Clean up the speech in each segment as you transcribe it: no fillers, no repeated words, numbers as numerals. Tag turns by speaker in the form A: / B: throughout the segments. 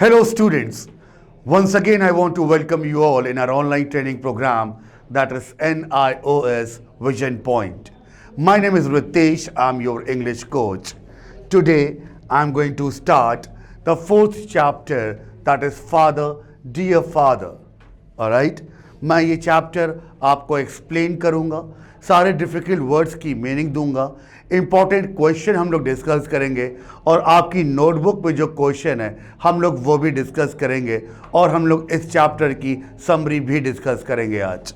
A: Hello students, once again I want to welcome you all in our online training program that is NIOS Vision Point. My name is Ritesh, I'm your English coach. Today I'm going to start the fourth chapter that is Father, Dear Father. Alright, मैं ये chapter आपको explain करूँगा, सारे difficult words की meaning दूंगा, important question हम लोग discuss करेंगे और आपकी नोटबुक में जो क्वेश्चन है हम लोग वो भी डिस्कस करेंगे और हम लोग इस चैप्टर की समरी भी डिस्कस करेंगे आज।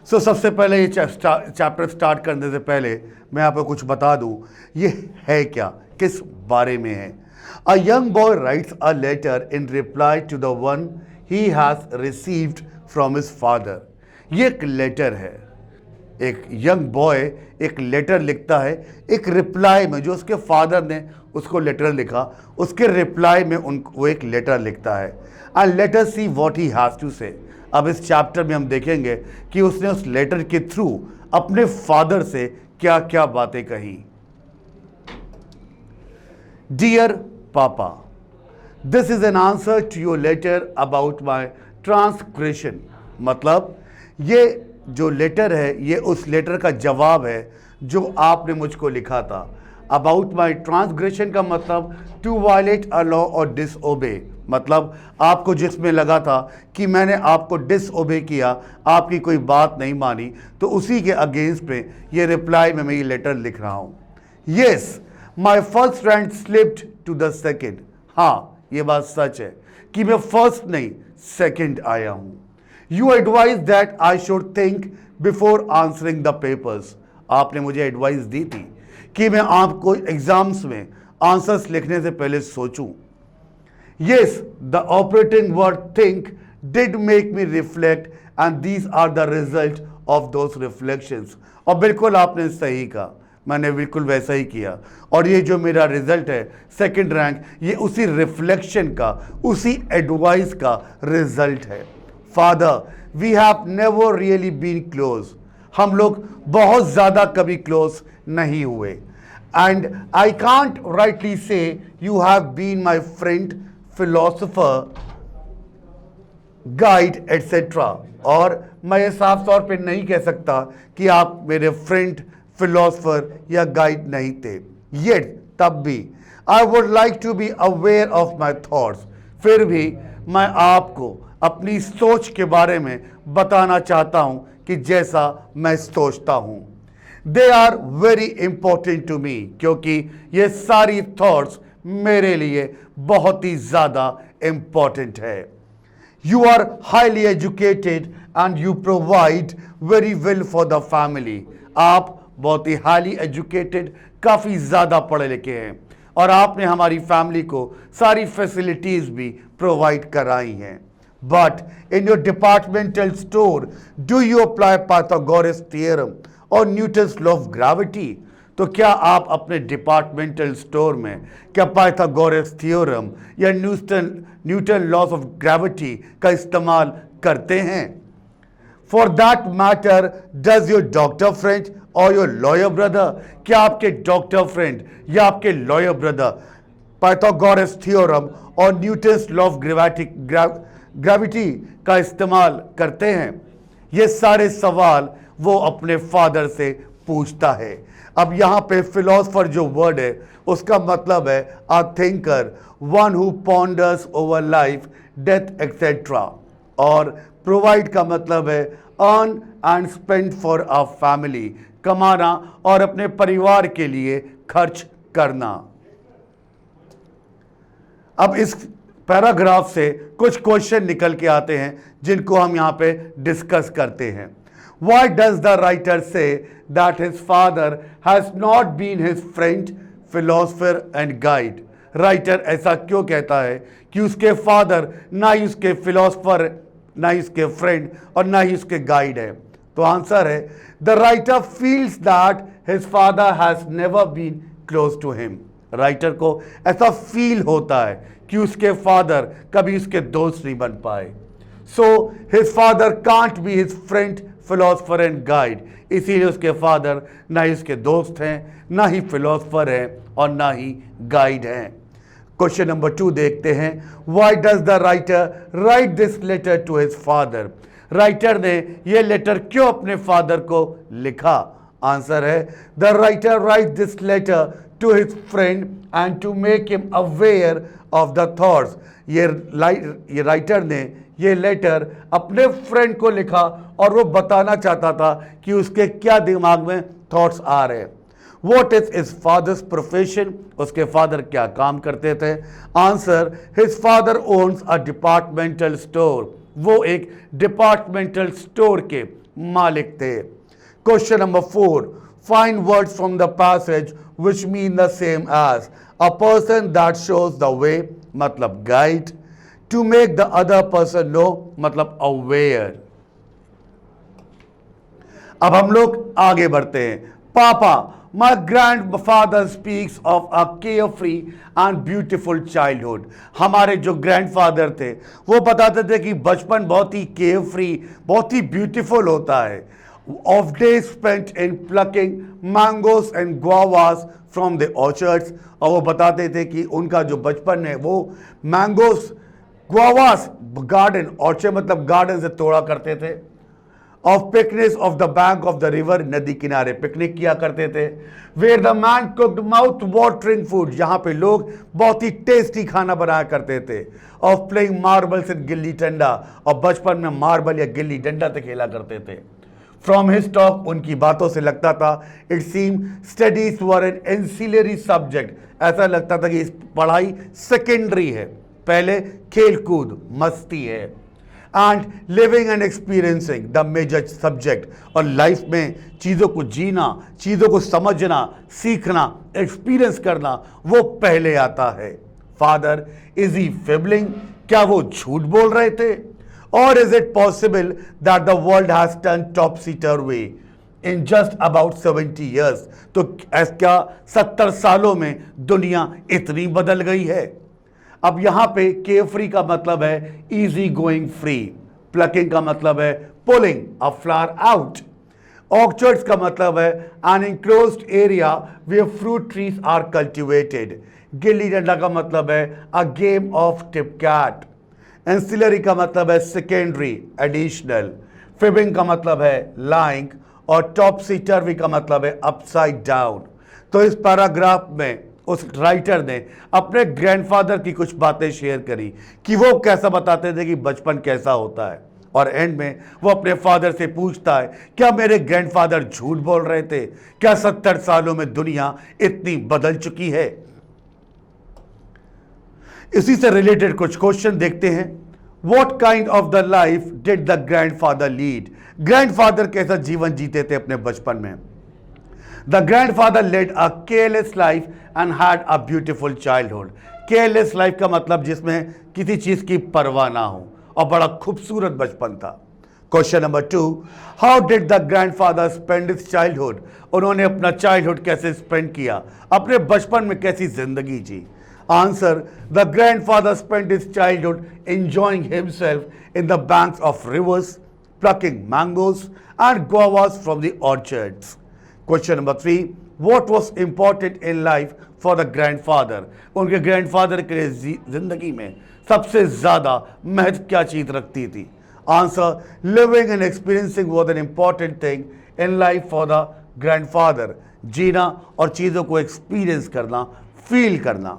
A: सबसे पहले ये चैप्टर स्टार्ट करने से पहले मैं आपको कुछ बता दूं, ये है क्या, किस बारे में है। A young boy writes a letter in reply to the one he has received from his father. ये एक लेटर है, एक यंग बॉय एक लेटर लिखता है, एक रिप्लाई में जो उसके फादर ने उसको लेटर लिखा, उसके रिप्लाई में वो एक लेटर लिखता है। And let us see what he has to say. अब इस चैप्टर में हम देखेंगे कि उसने उस लेटर के थ्रू अपने फादर से क्या क्या बातें कही। Dear papa, this is an answer to your letter about my transgression. मतलब ये जो लेटर है ये उस लेटर का जवाब है जो आपने मुझको लिखा था। अबाउट माई ट्रांसग्रेशन का मतलब टू वायलेट अ लॉ और डिसओबे, मतलब आपको जिसमें लगा था कि मैंने आपको डिसओबे किया, आपकी कोई बात नहीं मानी, तो उसी के अगेंस्ट में ये रिप्लाई में मैं ये लेटर लिख रहा हूँ। Yes, my first rank slipped to the second. हाँ, ये बात सच है कि मैं फर्स्ट नहीं सेकेंड आया हूँ। You advised that I should think before answering the papers. आपने मुझे एडवाइस दी थी कि मैं आपको एग्जाम्स में आंसर्स लिखने से पहले सोचूं। Yes, the operating word think did make me reflect and these are the result of those reflections. और बिल्कुल आपने सही कहा, मैंने बिल्कुल वैसा ही किया और ये जो मेरा रिजल्ट है सेकंड रैंक, ये उसी रिफ्लेक्शन का, उसी एडवाइस का रिजल्ट है। Father, we have never really been close. हम लोग बहुत ज़्यादा कभी क्लोज नहीं हुए। And I can't rightly say you have been my friend, philosopher, guide, etc. और मैं ये साफ तौर पे नहीं कह सकता कि आप मेरे फ्रेंड, फिलोसफर या गाइड नहीं थे। Yet, तब भी I would like to be aware of my thoughts. फिर भी मैं आपको अपनी सोच के बारे में बताना चाहता हूं कि जैसा मैं सोचता हूं। They are very important to me, क्योंकि ये सारी थॉट्स मेरे लिए बहुत ही ज़्यादा इंपॉर्टेंट है। You are highly educated and you provide very well for the family. आप बहुत ही हाईली एजुकेटेड, काफ़ी ज़्यादा पढ़े लिखे हैं और आपने हमारी फैमिली को सारी फैसिलिटीज़ भी प्रोवाइड कराई हैं। But in your departmental store, do you apply Pythagoras theorem or Newton's law of gravity? तो क्या आप अपने डिपार्टमेंटल स्टोर में क्या पाइथागोरस थ्योरम या न्यूटन लॉज ऑफ ग्रेविटी का इस्तेमाल करते हैं? For that matter, does your doctor friend or your lawyer brother, क्या आपके डॉक्टर फ्रेंड या आपके लॉयर ब्रदर पाइथागोरस थ्योरम और न्यूटन्स लॉ ऑफ ग्रेविटी का इस्तेमाल करते हैं? ये सारे सवाल वो अपने फादर से पूछता है। अब यहाँ पे फिलोसफर जो वर्ड है उसका मतलब है अ thinker, one who ponders over life, death etcetera. और प्रोवाइड का मतलब है earn and spend for a family, कमाना और अपने परिवार के लिए खर्च करना। अब इस पैराग्राफ से कुछ क्वेश्चन निकल के आते हैं जिनको हम यहाँ पे डिस्कस करते हैं। Why does the writer say that his father has not been his friend, philosopher and guide? Writer ऐसा क्यों कहता है कि उसके फादर ना ही उसके फिलोसफर, ना ही उसके फ्रेंड और ना ही उसके गाइड है? तो आंसर है the writer feels that his father has never been close to him. Writer को ऐसा फील होता है कि उसके फादर कभी उसके दोस्त नहीं बन पाए। So his father can't be his friend, philosopher and guide. इसीलिए उसके फादर ना ही उसके दोस्त हैं, ना ही फिलोसफर हैं और ना ही गाइड हैं। क्वेश्चन नंबर 2 देखते हैं, why does the writer write this letter to his father? Writer ने यह लेटर क्यों अपने फादर को लिखा? आंसर है, the writer write this letter to his friend and to make him aware of the thoughts. ये राइटर ने ये लेटर अपने फ्रेंड को लिखा और वो बताना चाहता था कि उसके क्या दिमाग में थॉट्स आ रहे हैं। What is his father's profession? उसके फादर क्या काम करते थे? Answer, his father owns a departmental store. वो एक डिपार्टमेंटल स्टोर के मालिक थे। Question number 4, find words from the passage which mean the same as a person that shows the way मतलब guide, to make the other person know मतलब aware। अब हम लोग आगे बढ़ते हैं। पापा, my grandfather speaks of a carefree and beautiful childhood। हमारे जो ग्रैंडफादर थे वो बताते थे कि बचपन बहुत ही केयरफ्री, बहुत ही ब्यूटीफुल होता है। Of days spent in plucking mangoes and guavas from the orchards। और वो बताते थे कि उनका जो बचपन है वो मैंगोस, गुआवास, गार्डन, ऑर्चर्ड मतलब गार्डन से तोड़ा करते थे। Of picnics of the bank of the river, नदी किनारे पिकनिक किया करते थे। Where the man cooked mouth watering food, जहां पे लोग बहुत ही टेस्टी खाना बनाया करते थे। Of playing marbles and gilli danda, और बचपन में मार्बल या गिल्ली डंडा से खेला करते थे। फ्रॉम हिज टॉक, उनकी बातों से लगता था, it seem studies were N ancillary subject, ऐसा लगता था कि इस पढ़ाई सेकेंडरी है, पहले खेल कूद मस्ती है। And living and experiencing the major subject, और लाइफ में चीज़ों को जीना, चीज़ों को समझना, सीखना, एक्सपीरियंस करना वो पहले आता है। फादर, इज ही फिबलिंग, क्या वो झूठ बोल रहे थे? और is it possible that the world has turn topsy turvy in just about 70 years? तो क्या 70 सालों में दुनिया इतनी बदल गई है? अब यहां पे केयरफ्री का मतलब है इजी गोइंग फ्री, प्लकिंग का मतलब है pulling a flower out, orchards का मतलब है an enclosed area where fruit trees are cultivated, gilli danda का मतलब है a game of tip cat, ancillary का मतलब है सेकेंडरी, एडिशनल, फिबिंग का मतलब है लाइंग, और टॉपसी टर्वी का मतलब है अपसाइड डाउन। तो इस पैराग्राफ में उस राइटर ने अपने ग्रैंडफादर की कुछ बातें शेयर करी कि वो कैसा बताते थे कि बचपन कैसा होता है, और एंड में वो अपने फादर से पूछता है, क्या मेरे ग्रैंडफादर झूठ बोल रहे थे? क्या 70 सालों में दुनिया इतनी बदल चुकी है? इसी से रिलेटेड कुछ क्वेश्चन देखते हैं। What kind of the life did the grandfather lead? Grandfather कैसा जीवन जीते थे अपने बचपन में? The grandfather led a careless life and had a beautiful childhood. Careless life का मतलब जिसमें किसी चीज की परवाह ना हो, और बड़ा खूबसूरत बचपन था। Question number 2, how did the grandfather spend his childhood? उन्होंने अपना चाइल्डहुड कैसे स्पेंड किया, अपने बचपन में कैसी जिंदगी जी? Answer, the grandfather spend his childhood enjoying himself in the banks of rivers, plucking mangoes and guavas from the orchards. Question number 3, what was important in life for the grandfather? उनके grandfather के लिए जिंदगी में सबसे ज्यादा महत्व क्या चीज रखती थी? Answer, living and experiencing was an important thing in life for the grandfather. जीना और चीजों को एक्सपीरियंस करना, फील करना।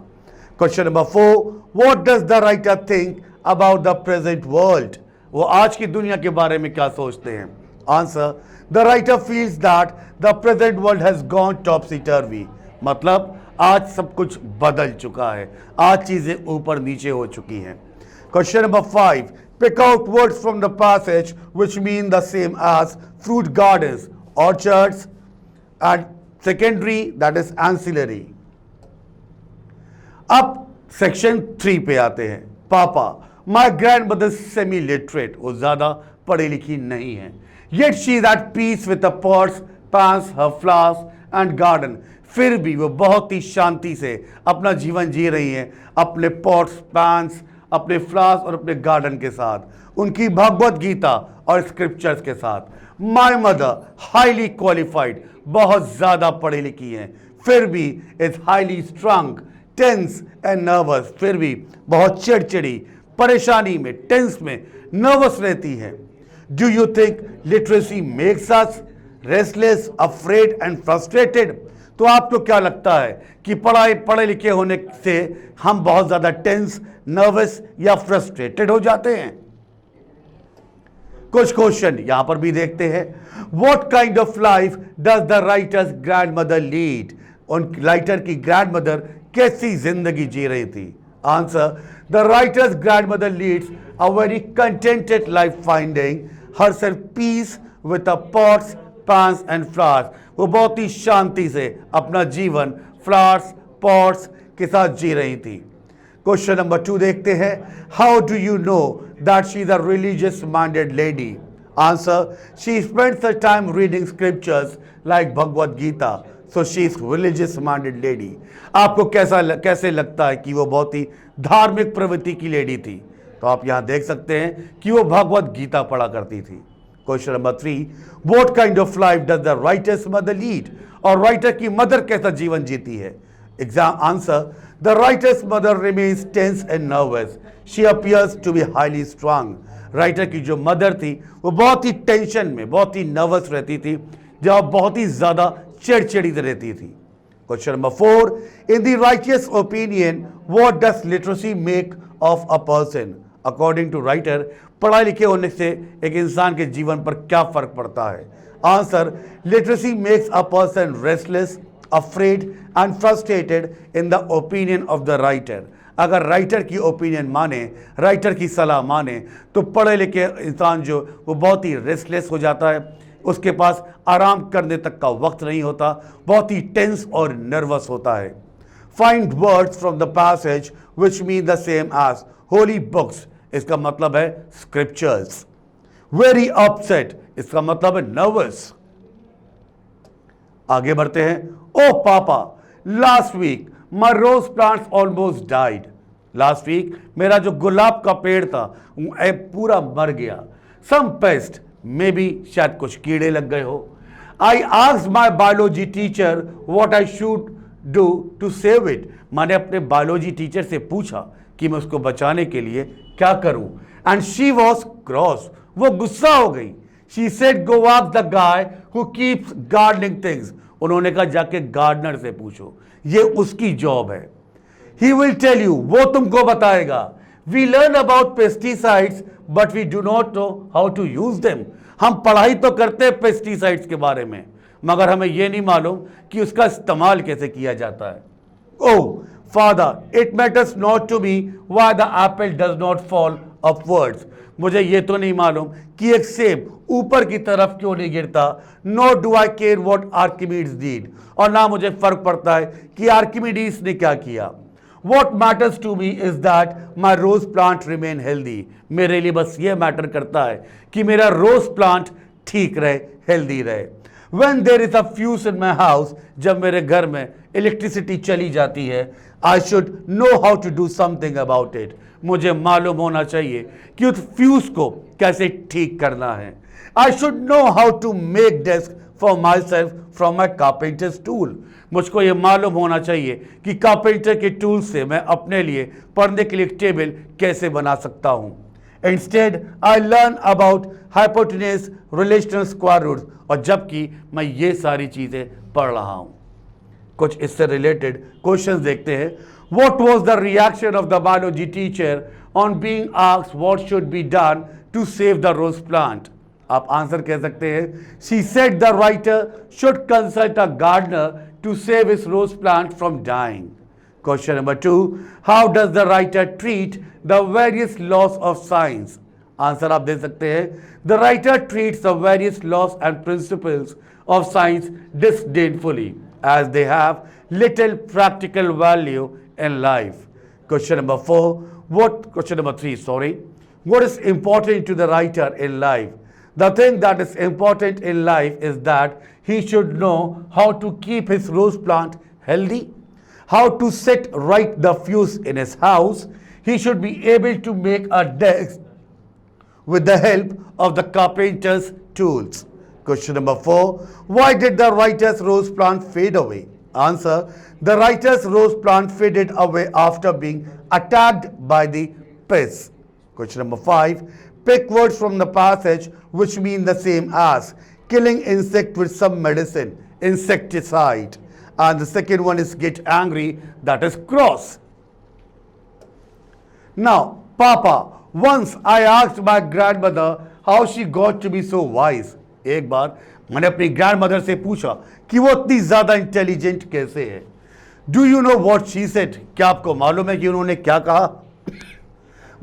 A: Question number 4, what does the writer think about the present world? वो आज की दुनिया के बारे में क्या सोचते हैं? Answer, the writer feels that the present world has gone topsy turvy, मतलब आज सब कुछ बदल चुका है, आज चीजें ऊपर नीचे हो चुकी हैं। Question number 5, pick out words from the passage which mean the same as fruit gardens, orchards and secondary that is ancillary. अब सेक्शन 3 पे आते हैं। Papa, my grand mother semi literate, वो ज्यादा पढ़ी लिखी नहीं है, yet she is at peace with the pots, pans, her flowers and garden, फिर भी वो बहुत ही शांति से अपना जीवन जी रही हैं अपने पॉट्स, पैंस, अपने फ्लावर्स और अपने गार्डन के साथ, उनकी भगवत गीता और स्क्रिप्चर्स के साथ। माई मदर हाईली क्वालिफाइड, बहुत ज्यादा पढ़ी लिखी हैं, फिर भी is highly strong, tense and nervous, फिर भी बहुत चिड़चिड़ी, परेशानी में, टेंस में, नर्वस रहती हैं। Do you think literacy makes us restless, afraid and frustrated? तो आपको क्या लगता है कि पढ़े लिखे होने से हम बहुत ज़्यादा टेंस, नर्वस या फ्रस्ट्रेटेड हो जाते हैं? कुछ क्वेश्चन यहां पर भी देखते हैं। What kind of life does the writers grand mother lead? उन राइटर की ग्रैंड मदर कैसी जिंदगी जी रही थी? Answer, the writers grand mother leads a very contented life, finding herself peace with the pots, pans and flowers. वो बहुत ही शांति से अपना जीवन फ्लावर्स, पॉट्स के साथ जी रही थी। क्वेश्चन नंबर 2 देखते हैं। How do you know that she is a religious minded lady? Answer, she spends the time reading scriptures like Bhagavad Gita, so she is religious minded lady. आपको कैसे लगता है कि वो बहुत ही धार्मिक प्रवृत्ति की लेडी थी? तो आप यहां देख सकते हैं कि वो भगवद गीता पढ़ा करती थी। Question number 3, what kind of life does the writer's mother lead? और राइटर की मदर कैसा जीवन जीती है? Exam answer, the writer's mother remains tense and nervous, she appears to be highly strong. Writer की जो मदर थी वो बहुत ही टेंशन में, बहुत ही नर्वस रहती थी, जब बहुत ही ज्यादा चिड़चिड़ी रहती थी। Question number 4, in the writer's opinion what does literacy make of a person? According to writer, पढ़ाई लिखे होने से एक इंसान के जीवन पर क्या फर्क पड़ता है? Answer, literacy makes a person restless, afraid and frustrated in the opinion of the writer. अगर राइटर की ओपिनियन माने, राइटर की सलाह माने, तो पढ़े लिखे इंसान जो वो बहुत ही रेस्टलेस हो जाता है, उसके पास आराम करने तक का वक्त नहीं होता, बहुत ही टेंस और नर्वस होता है। Find words from the passage which mean the same as holy books, इसका मतलब है स्क्रिप्चर्स। वेरी अपसेट, इसका मतलब है नर्वस। आगे बढ़ते हैं। Oh papa, last week my rose plants almost died. Last week मेरा जो गुलाब का पेड़ था वो पूरा मर गया। सम पेस्ट, मे बी शायद कुछ कीड़े लग गए हो। I asked my biology teacher what I should do to save it. मैंने अपने बायोलॉजी टीचर से पूछा कि मैं उसको बचाने के लिए क्या करूं। एंड शी वॉज क्रॉस, वो गुस्सा हो गई। She said go ask the guy who keeps gardening things. उन्होंने कहा जाके गार्डनर से पूछो, ये उसकी जॉब है। ही विल टेल यू, वो तुमको बताएगा। We learn about pesticides but we do not know how to use them. हम पढ़ाई तो करते हैं पेस्टिसाइड्स के बारे में, मगर हमें यह नहीं मालूम कि उसका इस्तेमाल कैसे किया जाता है। Oh father, it matters not to me why the apple does not fall upwards. मुझे ये तो नहीं मालूम कि एक सेब ऊपर की तरफ क्यों नहीं गिरता। No do I care what Archimedes did, और ना मुझे फर्क पड़ता है कि आर्किमिडीज ने क्या किया। What matters to me is that my rose plant remain healthy. मेरे लिए बस ये मैटर करता है कि मेरा रोज प्लांट ठीक रहे, हेल्दी रहे। When there is a fuse in my house, जब मेरे घर में इलेक्ट्रिसिटी चली जाती है, I should know how to do something about it. मुझे मालूम होना चाहिए कि उस फ्यूज को कैसे ठीक करना है। I should know how to make desk for myself from my carpenter's tool. मुझको ये मालूम होना चाहिए कि कारपेंटर के टूल से मैं अपने लिए पढ़ने के लिए एक टेबल कैसे बना सकता हूँ। Instead I learn about hypotenuse, relational square roots, और जबकि मैं ये सारी चीज़ें पढ़ रहा हूँ। कुछ इससे रिलेटेड क्वेश्चंस देखते हैं। What was the reaction of the biology teacher on being asked what should be done to save the rose plant? आप आंसर कह सकते हैं, she said the writer should consult a gardener to save his rose plant from dying. Question number 2, how does the writer treat the various laws of science? Answer आप दे सकते हैं, the writer treats the various laws and principles of science disdainfully as they have little practical value in life. Question number 3, what is important to the writer in life? The thing that is important in life is that he should know how to keep his rose plant healthy, how to set right the fuse in his house. He should be able to make a desk with the help of the carpenter's tools. Question number 4, why did the writer's rose plant fade away? Answer: the writer's rose plant faded away after being attacked by the pests. Question number 5. Pick words from the passage which mean the same as killing insect with some medicine, insecticide. And the second one is get angry, that is cross. Now, Papa, once I asked my grandmother how she got to be so wise. एक बार मैंने अपनी grandmother से पूछा कि वो इतनी ज्यादा intelligent कैसे है. Do you know what she said? क्या आपको मालूम है कि उन्होंने क्या कहा?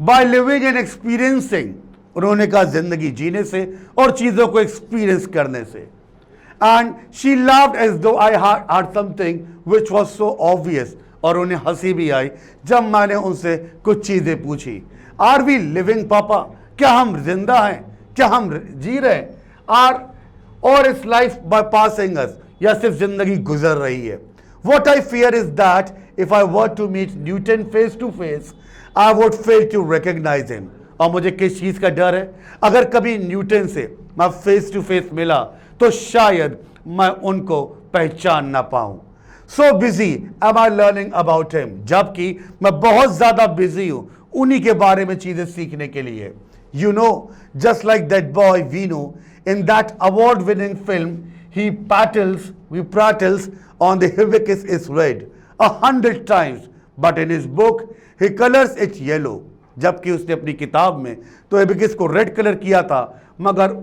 A: By living and experiencing. उन्होंने कहा जिंदगी जीने से और चीजों को एक्सपीरियंस करने से. एंड शी लाफ्ड एज दो I had something which was so obvious. और उन्हें हंसी भी आई जब मैंने उनसे कुछ चीजें पूछी. आर वी लिविंग पापा? क्या हम जिंदा हैं? क्या हम जी रहे हैं? आर और इस लाइफ बाय पासिंग अस, या सिर्फ जिंदगी गुजर रही है? What I fear is that if I were to meet Newton face to face I would fail to recognise him. और मुझे किस चीज का डर है? अगर कभी न्यूटन से मैं फेस टू फेस मिला तो शायद मैं उनको पहचान ना पाऊं. So busy am I learning about him. जबकि मैं बहुत ज्यादा बिजी हूं उन्हीं के बारे में चीजें सीखने के लिए. You know, just like that boy Vinu in that award-winning film, he prattles on the hibiscus is red 100 times, but in his book he colors it yellow. जबकि उसने अपनी किताब में तो हिबिस्कस को रेड कलर किया था, मगर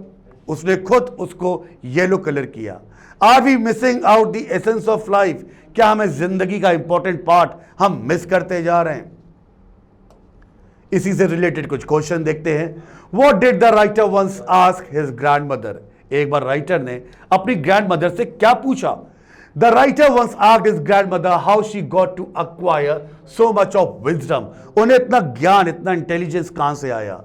A: उसने खुद उसको येलो कलर किया. Are we missing out the essence of life? क्या हमें जिंदगी का इंपॉर्टेंट पार्ट हम मिस करते जा रहे हैं? इसी से रिलेटेड कुछ क्वेश्चन देखते हैं. What did the writer once ask his grandmother? एक बार राइटर ने अपनी ग्रैंडमदर से क्या पूछा? The writer once asked his grandmother how she got to acquire so much of wisdom. उन्हें इतना ज्ञान, इतना इंटेलिजेंस कहां से आया?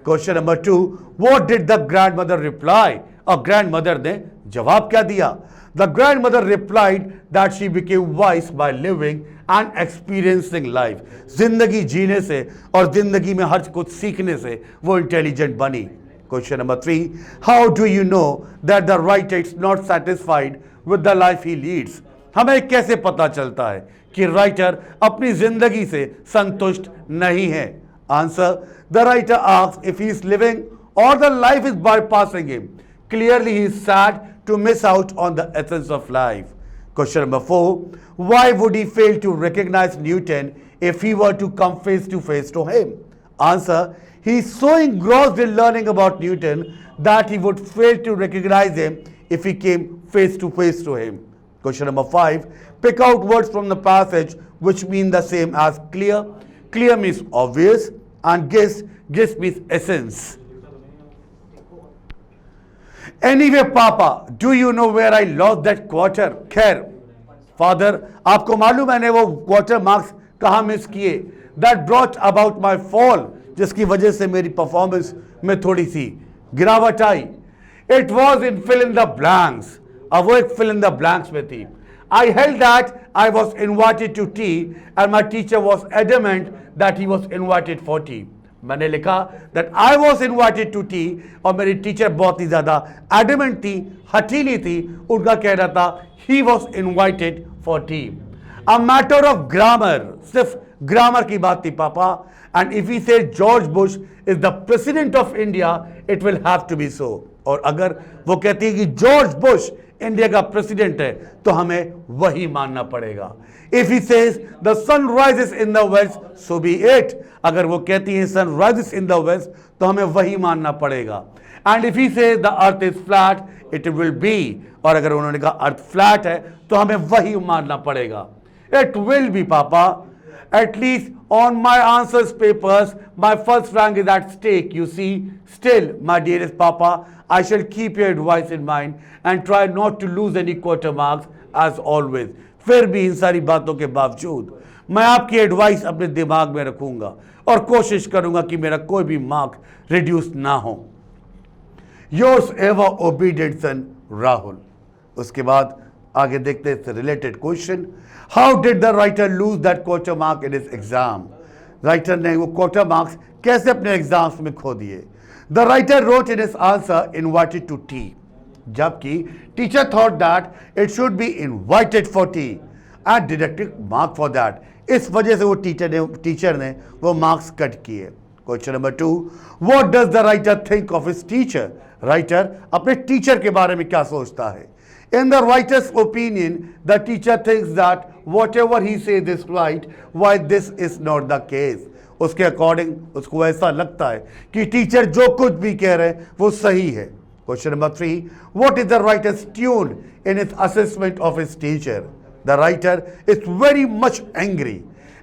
A: Question number 2. What did the grandmother reply? और ग्रैंडमदर ने जवाब क्या दिया? The grandmother replied that she became wise by living and experiencing life. जिंदगी जीने से और जिंदगी में हर कुछ सीखने से वो इंटेलिजेंट बनी. Question number 3. How do you know that the writer is not satisfied with the life he leads? हमें कैसे पता चलता है कि राइटर अपनी जिंदगी से संतुष्ट नहीं है? Answer: the writer asks if he is living or the life is bypassing him. Clearly he is sad to miss out on the essence of life. Question number 4. Why would he fail to recognize Newton if he were to come face to face to him? Answer: he is so engrossed in learning about Newton that he would fail to recognize him if he came face to face to him. Question number 5. Pick out words from the passage which mean the same as clear. Clear means obvious and guess means essence. Anyway, Papa, do you know where I lost that quarter? खैर, Father, आपको मालूम मैंने वो quarter marks कहाँ miss किए? That brought about my fall, जिसकी वजह से मेरी परफॉर्मेंस में थोड़ी सी गिरावट आई. It was in fill in the blanks. अब वो एक fill in the blanks में थी. I held that I was invited to tea and my teacher was adamant that he was invited for tea. मैंने लिखा that I was invited to tea और मेरी teacher बहुत ही ज्यादा adamant थी, हठीली थी. उनका कहना था he was invited for tea. A matter of grammar, सिर्फ ग्रामर की बात थी पापा. And if we say George Bush is the president of India, it will have to be so. और अगर वो कहती है कि जॉर्ज बुश इंडिया का प्रेसिडेंट है तो हमें वही मानना पड़ेगा. If he says the sun rises in the west, so be it. अगर वो कहती है sun rises in the west तो हमें वही मानना पड़ेगा. And if he says the earth is flat, it will be. और अगर उन्होंने कहा अर्थ फ्लैट है तो हमें वही मानना पड़ेगा. It will be, Papa. At least on my answers papers, my first rank is at stake, you see. Still, my dearest Papa, I shall keep your advice in mind and try not to lose any quarter marks as always. फिर भी इन सारी बातों के बावजूद मैं आपकी advice अपने दिमाग में रखूंगा और कोशिश करूंगा कि मेरा कोई भी मार्क रिड्यूस ना हो. योर्स एवर ओबीडिएंट सन राहुल. उसके बाद आगे देखते हैं इससे related question. How did the writer lose that quarter mark in his exam? Writer ने वो क्वार्टर मार्क्स कैसे अपने एग्जाम्स में खो दिए? The writer wrote in his answer invited to tea. जबकि teacher thought that it should be invited for tea. And deducted mark for that. इस वजह से वो टीचर ने वो मार्क्स कट किए। Question number 2, what does the writer think of his teacher? Writer अपने teacher के बारे में क्या सोचता है? In the writer's opinion, the teacher thinks that whatever he says is right, while this is not the case. उसके according उसको ऐसा लगता है कि टीचर जो कुछ भी कह रहे हैं वो सही है। Question number 3, what is the writer's tune in his assessment of his teacher? The writer is very much angry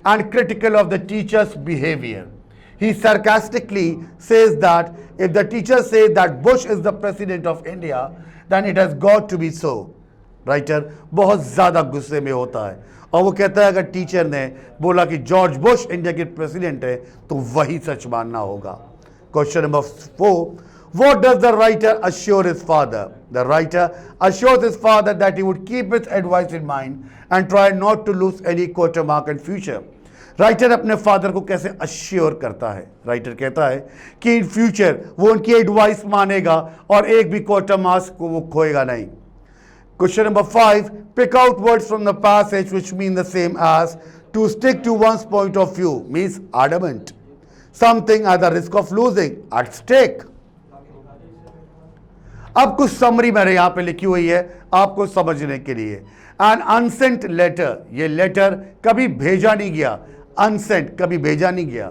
A: and critical of the teacher's behavior. He sarcastically says that if the teacher says that Bush is the president of India, then it has got to be so. Writer बहुत ज़्यादा गुस्से में होता है और वो कहता है अगर टीचर ने बोला कि जॉर्ज बुश इंडिया के प्रेसिडेंट है तो वही सच मानना होगा। Question number 4, what does the writer assure his father? The writer assures his father that he would keep his advice in mind and try not to lose any quarter mark in future. Writer अपने father को कैसे assure करता है? Writer कहता है कि in future वो उनकी एडवाइस मानेगा और एक भी क्वार्टर मार्क्स को वो खोएगा नहीं। Question number 5, pick out words from the passage which mean the same as to stick to one's point of view means adamant, something at the risk of losing, at stake. अब कुछ summary मैंने यहां पे लिखी हुई है आपको समझने के लिए। एन अनसेंट लेटर, ये लेटर कभी भेजा नहीं गया, अनसेंट कभी भेजा नहीं गया।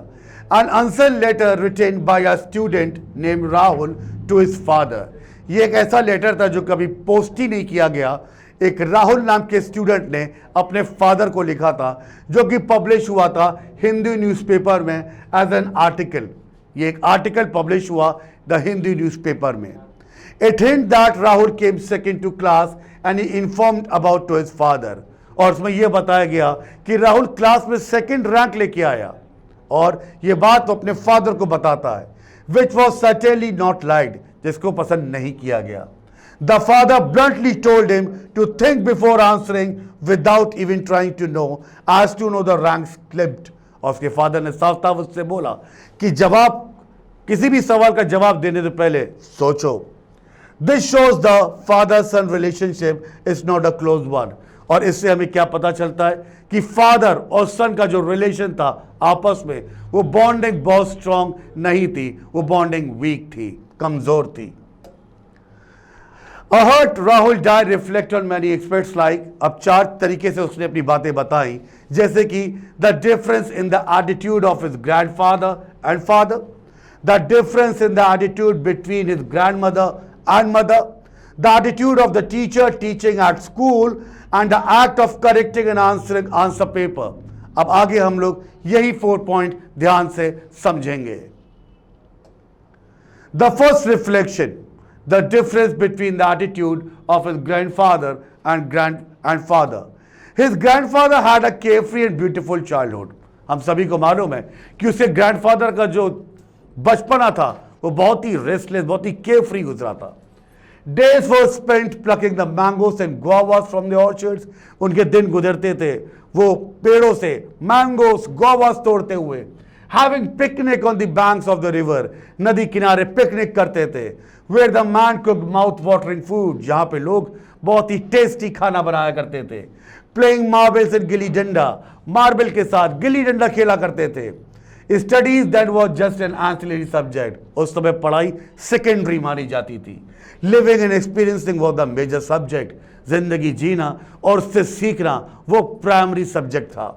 A: An unsent letter written by a student name Rahul to his father, ये एक ऐसा लेटर था जो कभी पोस्ट ही नहीं किया गया। एक राहुल नाम के स्टूडेंट ने अपने फादर को लिखा था जो कि पब्लिश हुआ था हिंदू न्यूज़पेपर में एज एन आर्टिकल। ये एक आर्टिकल पब्लिश हुआ द हिंदू न्यूज़पेपर में। It hint that Rahul came second to class and he informed about to his father. और उसमें यह बताया गया कि राहुल क्लास में सेकंड रैंक लेके आया और ये बात तो अपने फादर को बताता है, which was certainly not liked, जिसको पसंद नहीं किया गया। The father bluntly told him to think before answering without even trying to know as to know the ranks clipped. और उसके फादर ने साफ साफ उससे बोला कि जवाब किसी भी सवाल का जवाब देने से पहले सोचो। This shows the father-son relationship is not a close one. और इससे हमें क्या पता चलता है कि फादर और सन का जो रिलेशन था आपस में, वो बॉन्डिंग बहुत स्ट्रांग नहीं थी, वो बॉन्डिंग वीक थी, कमजोर थी। A hurt Rahul died reflect on many aspects like, अब 4 तरीके से उसने अपनी बातें बताई, जैसे कि the difference in the attitude of his grandfather and father, the difference in the attitude between his grandmother and mother, the attitude of the teacher teaching at school and the act of correcting and answering answer paper। अब आगे हम लोग यही 4 point ध्यान से समझेंगे। The first reflection, the difference between the attitude of his grandfather and father. His grandfather had a carefree and beautiful childhood। हम सभी को मालूम है कि उसके ग्रैंडफादर का जो बचपना था वो बहुत ही रेस्टलेस, बहुत ही केयरफ्री गुजरा था। Days were spent plucking the mangoes and guavas from the orchards। उनके दिन गुजरते थे वो पेड़ों से मैंगोस गुआवास तोड़ते हुए। Having picnic on the banks of the river, नदी किनारे पिकनिक करते थे। Where the man cooked mouth watering food, जहाँ पे लोग बहुत ही टेस्टी खाना बनाया करते थे। Playing marbles and gilli danda, marble के साथ गिल्ली डंडा खेला करते थे। Studies that was just an ancillary subject, उस समय पढ़ाई सेकेंडरी मानी जाती थी। Living and experiencing was the major subject, जिंदगी जीना और उससे सीखना वो प्राइमरी सब्जेक्ट था।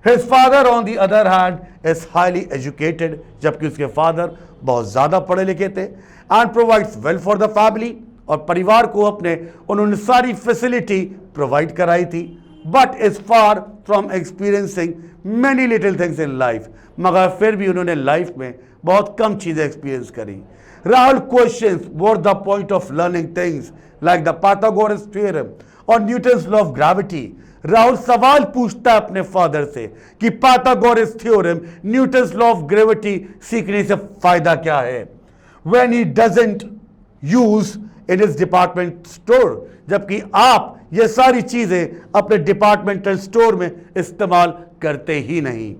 A: His father on the other hand is highly educated, जबकि उसके फादर बहुत ज़्यादा पढ़े लिखे थे, and provides well for the family, और परिवार को अपने उन्होंने सारी फैसिलिटी प्रोवाइड कराई थी, but is far from experiencing many little things in life, मगर फिर भी उन्होंने लाइफ में बहुत कम चीज़ें एक्सपीरियंस करी। Rahul questions what the point of learning things like the Pythagoras theorem or Newton's law of gravity। Rahul सवाल पूछता है अपने फादर से कि Pythagoras theorem, Newton's law of gravity सीखने से फायदा क्या है। When he doesn't use in his department store, जबकि आप ये सारी चीजें अपने डिपार्टमेंटल स्टोर में इस्तेमाल करते ही नहीं।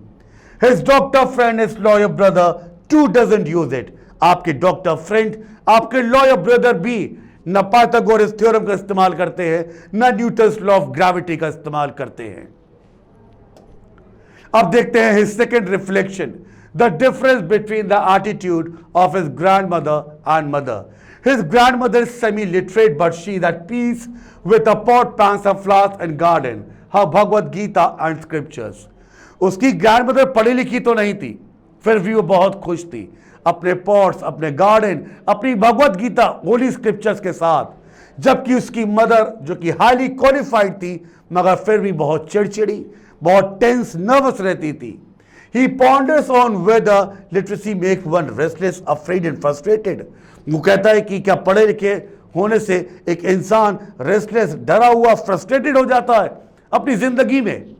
A: His doctor friend, his lawyer brother too doesn't use it। आपके डॉक्टर फ्रेंड, आपके लॉयर ब्रदर भी न पाइथागोरस थ्योरम का इस्तेमाल करते हैं, न न्यूटन्स लॉ ऑफ ग्रेविटी का इस्तेमाल करते हैं। अब देखते हैं his second reflection, the difference between the attitude of his grandmother and mother. His grandmother is semi-literate, but she is at peace with a pot, plants of flowers and garden, her Bhagavad Gita and scriptures. उसकी grandmother पढ़ी लिखी तो नहीं थी, फिर भी वो बहुत खुश थी अपने पॉट्स, अपने गार्डन, अपनी भगवत गीता, होली स्क्रिप्चर्स के साथ। जबकि उसकी मदर जो कि हाईली क्वालिफाइड थी, मगर फिर भी बहुत चिड़चिड़ी, बहुत टेंस, नर्वस रहती थी। He ponders on whether literacy makes one restless, afraid and frustrated. वो कहता है कि क्या पढ़े लिखे होने से एक इंसान रेस्टलेस, डरा हुआ, फ्रस्ट्रेटेड हो जाता है अपनी जिंदगी में।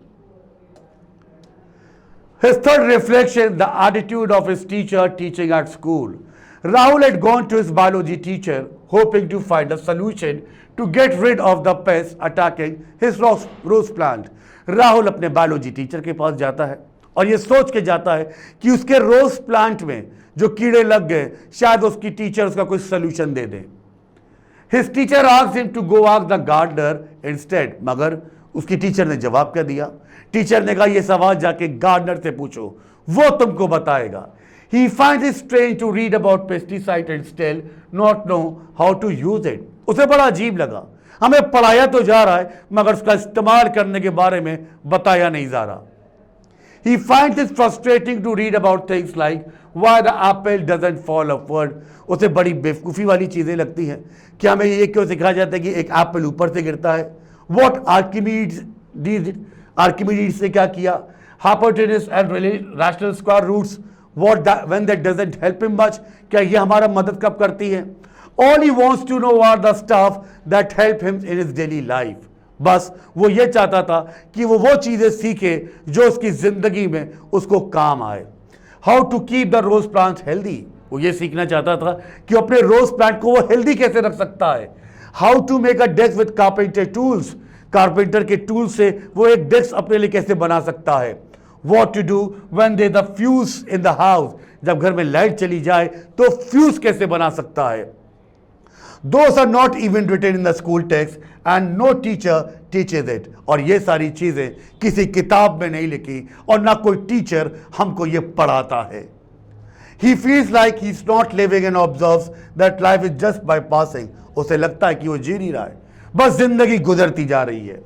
A: His third reflection, the attitude of his teacher teaching at school. Rahul had gone to his biology teacher hoping to find a solution to get rid of the pests attacking his rose plant. Rahul अपने biology teacher के पास जाता है और ये सोच के जाता है कि उसके रोज प्लांट में जो कीड़े लग गए, शायद उसकी टीचर उसका कोई solution they they. His teacher asked him to go ask the gardener instead. मगर उसकी टीचर ने जवाब क्या दिया? टीचर ने कहा ये सवाल जाके गार्डनर से पूछो, वो तुमको बताएगा। He finds it strange to read about pesticide and still not know how to use it. उसे बड़ा अजीब लगा, हमें पढ़ाया तो जा रहा है मगर उसका इस्तेमाल करने के बारे में बताया नहीं जा रहा। He finds it frustrating to read about things like why the apple doesn't fall upward. उसे बड़ी बेवकूफ़ी वाली चीज़ें लगती हैं कि हमें ये क्यों सिखाया जाता है कि एक एप्पल ऊपर से गिरता है। What Archimedes ने क्या किया? Hypotenuse and rational square roots. When that doesn't help him much. क्या ये हमारा मदद कब करती है? All he wants to know are the stuff that help him in his daily life. बस वो ये चाहता था कि वो चीज़ें सीखे जो उसकी ज़िंदगी में उसको काम आए। How to keep the rose plants healthy. वो ये सीखना चाहता था कि अपने रोज प्लांट को वो हेल्दी कैसे रख सकता है। How to make a desk with carpenter tools. Carpenter के टूल से वो एक डेस्क अपने लिए कैसे बना सकता है। What to do when there's a fuse in the house. जब घर में लाइट चली जाए तो फ्यूज कैसे बना सकता है। Those are not even written in the school text and no teacher teaches it. और ये सारी चीज़ें किसी किताब में नहीं लिखी और ना कोई टीचर हमको ये पढ़ाता है। He feels like he's not living and observes that life is just by passing. उसे लगता है कि वो जी नहीं रहा है, बस जिंदगी गुजरती जा रही है।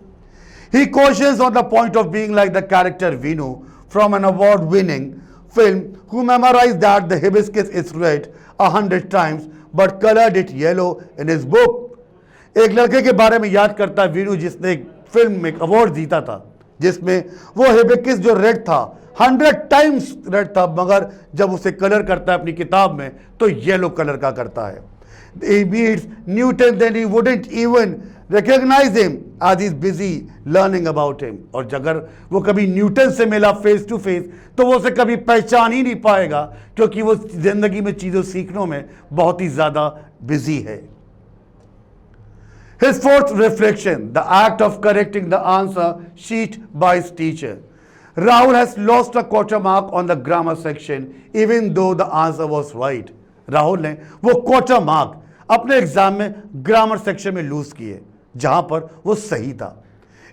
A: He cautions on the point of being like the character Vinu from an award-winning film who memorized that the hibiscus is red 100 times but colored it yellow in his book. एक लड़के के बारे में याद करता है वीनू जिसने एक फिल्म में अवार्ड जीता था जिसमें वो हिबिस्कस जो रेड था 100 टाइम्स रेड था, मगर जब उसे कलर करता है अपनी किताब में तो येलो कलर का करता है। He meets Newton, then he wouldn't even recognize him as he's busy learning about him. और अगर वो कभी न्यूटन से मिला फेस टू फेस तो वो उसे कभी पहचान ही नहीं पाएगा क्योंकि वो जिंदगी में चीज़ों सीखने में बहुत ही ज़्यादा बिजी है। His fourth reflection, the act of correcting the answer sheet by his teacher. Rahul has lost a quarter mark on the grammar section even though the answer was right. Rahul ने वो क्वार्टर मार्क अपने exam में grammar section में lose किए जहां पर वो सही था।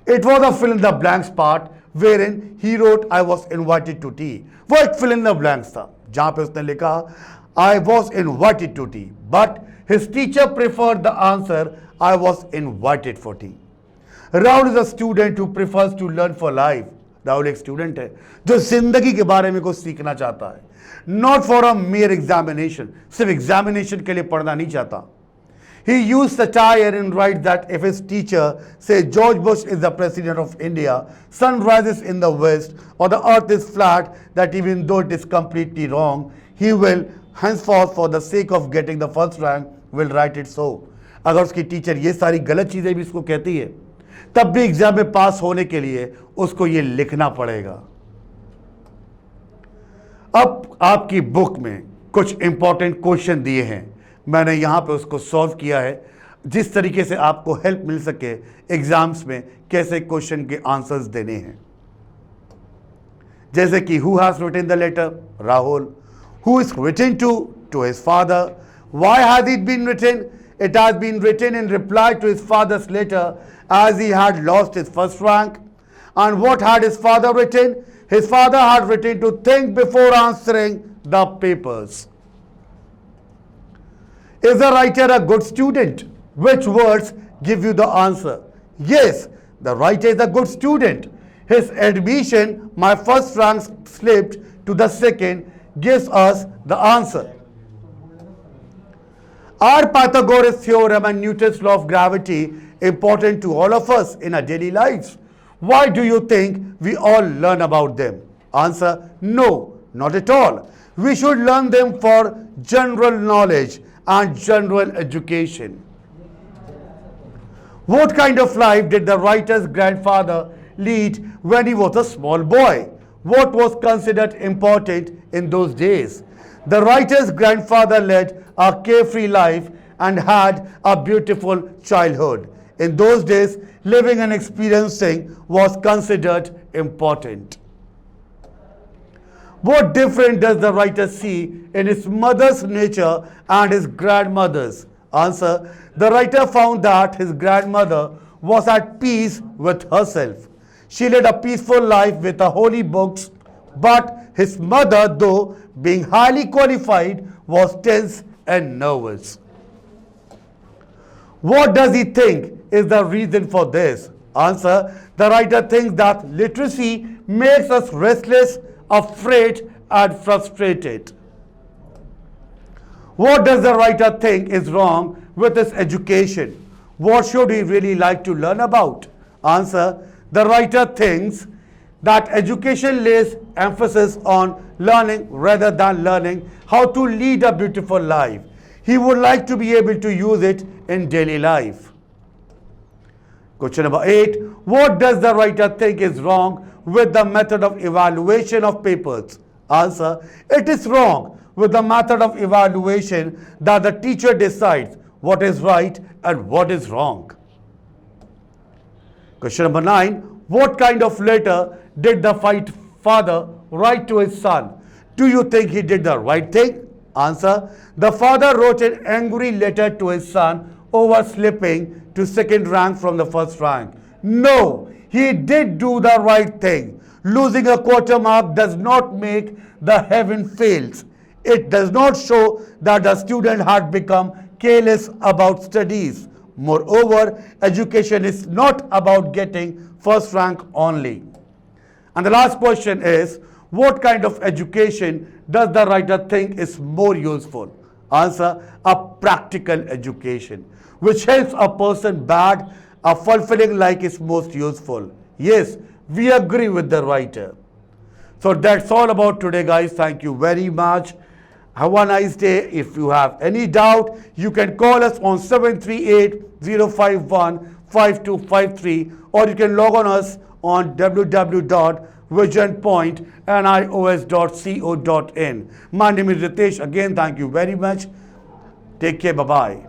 A: It was a fill in the blanks part where in he wrote I was invited to tea. वो एक फिल इन द ब्लैंक्स था जहां पे उसने लिखा I was invited to tea but his teacher preferred the answer I was invited for tea. Rahul is a student who prefers to learn for life. Rahul एक student है जो जिंदगी के बारे में कुछ सीखना चाहता है, not for a mayor examination, सिर्फ एग्जामिनेशन के लिए पढ़ना नहीं चाहता। He used satire and writes that if his teacher say George Bush is the president of India, sun rises in the west, or the earth is flat, that even though it is completely wrong, he will henceforth for the sake of getting the first rank will write it so. अगर उसकी teacher ये सारी गलत चीज़ें भी उसको कहती है तब भी एग्जाम में पास होने के लिए उसको ये लिखना पड़ेगा। अब आपकी बुक में कुछ इंपॉर्टेंट क्वेश्चन दिए हैं, मैंने यहाँ पे उसको सॉल्व किया है जिस तरीके से आपको हेल्प मिल सके एग्जाम्स में कैसे क्वेश्चन के आंसर्स देने हैं। जैसे कि who has written the letter, Rahul. Who is written to his father, why has it been written, It has been written in reply to his father's letter as he had lost his first rank. And what had his father written? His father had written to think before answering the papers. Is the writer a good student? Which words give you the answer? Yes, the writer is a good student. His admission, my first rank slipped to the second, gives us the answer. Are Pythagoras' theorem and Newton's law of gravity important to all of us in our daily lives? Why do you think we all learn about them? Answer: no, not at all. We should learn them for general knowledge and general education. What kind of life did the writer's grandfather lead when he was a small boy? What was considered important in those days? The writer's grandfather led a carefree life and had a beautiful childhood. In those days, living and experiencing was considered important. What difference does the writer see in his mother's nature and his grandmother's? Answer: the writer found that his grandmother was at peace with herself. She led a peaceful life with the holy books, but his mother, though being highly qualified, was tense and nervous. What does he think is the reason for this? Answer: the writer thinks that literacy makes us restless, afraid, and frustrated. What does the writer think is wrong with his education? What should he really like to learn about? Answer: the writer thinks that education lays emphasis on learning rather than learning how to lead a beautiful life. He would like to be able to use it in daily life. Question number 8. What does the writer think is wrong with the method of evaluation of papers? Answer: it is wrong with the method of evaluation that the teacher decides what is right and what is wrong. Question number 9. What kind of letter did the father write to his son? Do you think he did the right thing? Answer: the father wrote an angry letter to his son over slipping to second rank from the first rank. No, he did do the right thing. Losing a quarter mark does not make the heaven fails. It does not show that the student had become careless about studies. Moreover, education is not about getting first rank only. And the last question is, what kind of education does the writer think is more useful? Answer: a practical education, which helps a person bad, a fulfilling life is most useful. Yes, we agree with the writer. So that's all about today, guys. Thank you very much. Have a nice day. If you have any doubt, you can call us on 738-051-5253, or you can log on us on www.visionpointnios.co.in. My name is Ritesh. Again, thank you very much. Take care. Bye-bye.